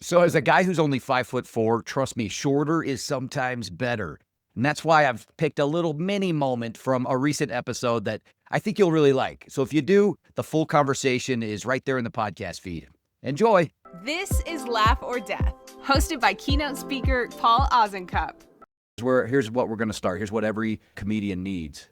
So as a guy who's only 5'4", trust me, shorter is sometimes better. And that's why I've picked a little mini moment from a recent episode that I think you'll really like. So if you do, the full conversation is right there in the podcast feed. Enjoy. This is Laugh or Death, hosted by keynote speaker Paul Ozenkup. Here's what we're going to start. Here's what every comedian needs.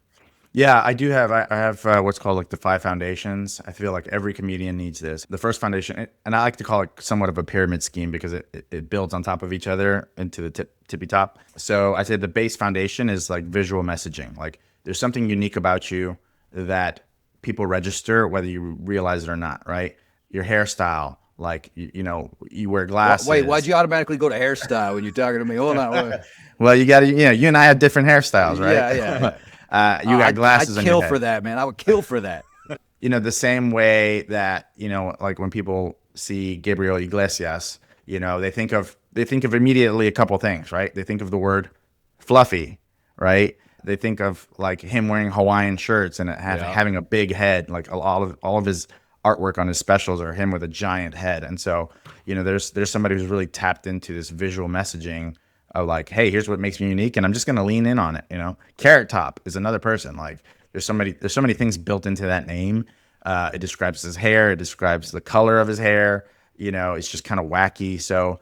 Yeah, I do have. I have what's called like the 5 foundations. I feel like every comedian needs this. The first foundation, and I like to call it somewhat of a pyramid scheme because it builds on top of each other into the tippy top. So I say the base foundation is like visual messaging. Like there's something unique about you that people register whether you realize it or not, right? Your hairstyle, like you wear glasses. Wait, why'd you automatically go to hairstyle when you're talking to me? Hold on. Wait. Well, you got to, you and I have different hairstyles, right? Yeah. You got glasses I'd on your kill head. for that, man. I would kill for that. The same way that, like when people see Gabriel Iglesias, they think of immediately a couple things, right? They think of the word fluffy, right? They think of like him wearing Hawaiian shirts and having a big head. Like all of his artwork on his specials are him with a giant head. And so, there's somebody who's really tapped into this visual messaging of like, hey, here's what makes me unique, and I'm just gonna lean in on it. Carrot Top is another person. Like there's so many things built into that name. It describes his hair, it describes the color of his hair. It's just kind of wacky. So,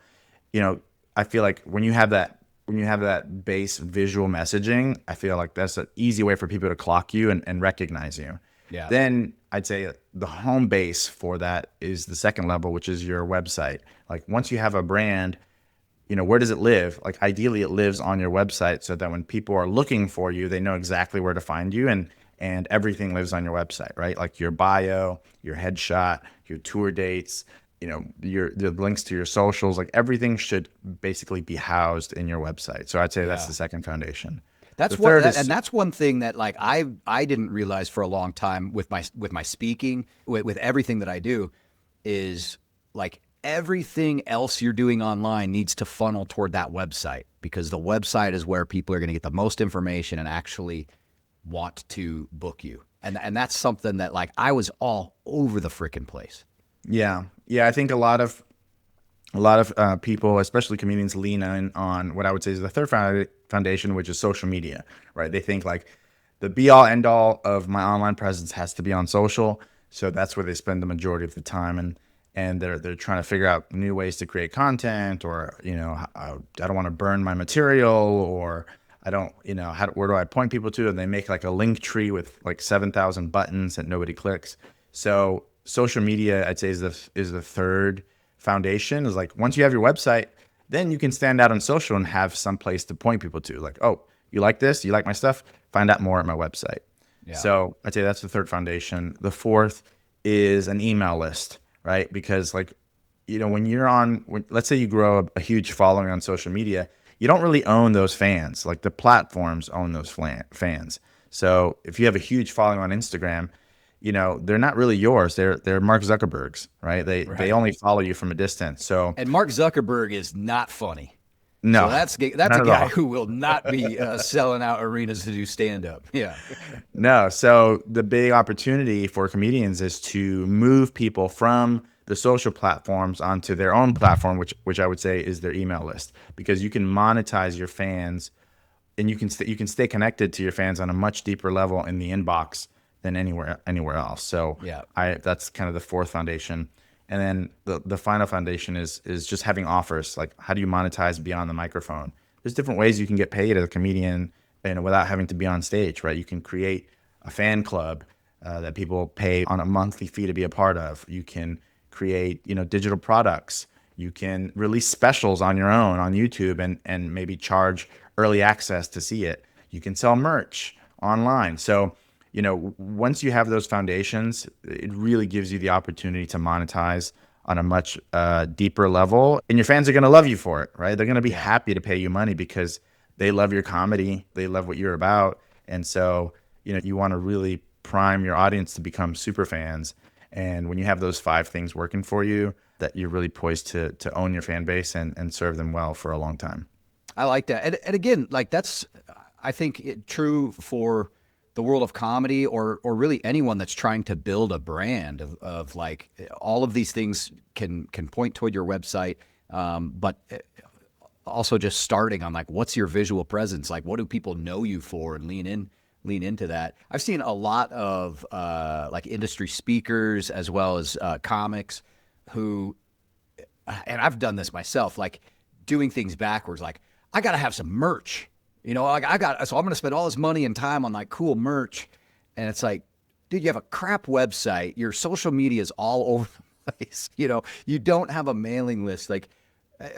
I feel like when you have that base visual messaging, I feel like that's an easy way for people to clock you and recognize you. Yeah. Then I'd say the home base for that is the second level, which is your website. Like once you have a brand, where does it live? Like ideally it lives on your website so that when people are looking for you, they know exactly where to find you, and everything lives on your website, right? Like your bio, your headshot, your tour dates, the links to your socials, like everything should basically be housed in your website. So I'd say that's the second foundation. That's and that's one thing that like I didn't realize for a long time with my speaking, with everything that I do, is like everything else you're doing online needs to funnel toward that website, because the website is where people are going to get the most information and actually want to book you. And that's something that like I was all over the freaking place. Yeah. I think a lot of people, especially comedians, lean in on what I would say is the third foundation, which is social media, right? They think like the be all end all of my online presence has to be on social. So that's where they spend the majority of the time. And they're trying to figure out new ways to create content, or, I don't want to burn my material, or I don't, where do I point people to? And they make like a link tree with like 7,000 buttons that nobody clicks. So social media, I'd say, is the third foundation. Is like once you have your website, then you can stand out on social and have some place to point people to. Like, oh, you like this? You like my stuff? Find out more at my website. Yeah. So I'd say that's the third foundation. The fourth is an email list, right? Because like, when let's say you grow a huge following on social media, you don't really own those fans. Like the platforms own those fans. So if you have a huge following on Instagram, they're not really yours. They're Mark Zuckerberg's, right? They only follow you from a distance. And Mark Zuckerberg is not funny. No, so that's a guy who will not be selling out arenas to do stand up. Yeah. No. So the big opportunity for comedians is to move people from the social platforms onto their own platform, which I would say is their email list, because you can monetize your fans, and you can stay connected to your fans on a much deeper level in the inbox than anywhere else. So that's kind of the fourth foundation. And then the final foundation is just having offers. Like, how do you monetize beyond the microphone? There's different ways you can get paid as a comedian, without having to be on stage, right? You can create a fan club that people pay on a monthly fee to be a part of. You can create, digital products. You can release specials on your own on YouTube and maybe charge early access to see it. You can sell merch online. So once you have those foundations, it really gives you the opportunity to monetize on a much deeper level. And your fans are going to love you for it, right? They're going to be happy to pay you money because they love your comedy. They love what you're about. And so, you want to really prime your audience to become super fans. And when you have those 5 things working for you, that you're really poised to own your fan base and serve them well for a long time. I like that. And again, like that's, I think, true for the world of comedy, or really anyone that's trying to build a brand of like all of these things can point toward your website. But also just starting on like, what's your visual presence? Like, what do people know you for, and lean into that. I've seen a lot of like industry speakers as well as comics who, and I've done this myself, like doing things backwards. Like, I got to have some merch, like so I'm going to spend all this money and time on like cool merch. And it's like, dude, you have a crap website. Your social media is all over the place. You don't have a mailing list. Like,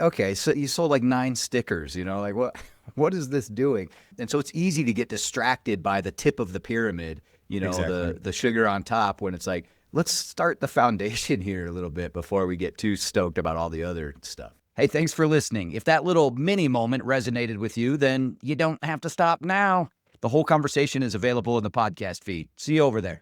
okay, so you sold like 9 stickers, like what is this doing? And so it's easy to get distracted by the tip of the pyramid, Exactly. the sugar on top, when it's like, let's start the foundation here a little bit before we get too stoked about all the other stuff. Hey, thanks for listening. If that little mini moment resonated with you, then you don't have to stop now. The whole conversation is available in the podcast feed. See you over there.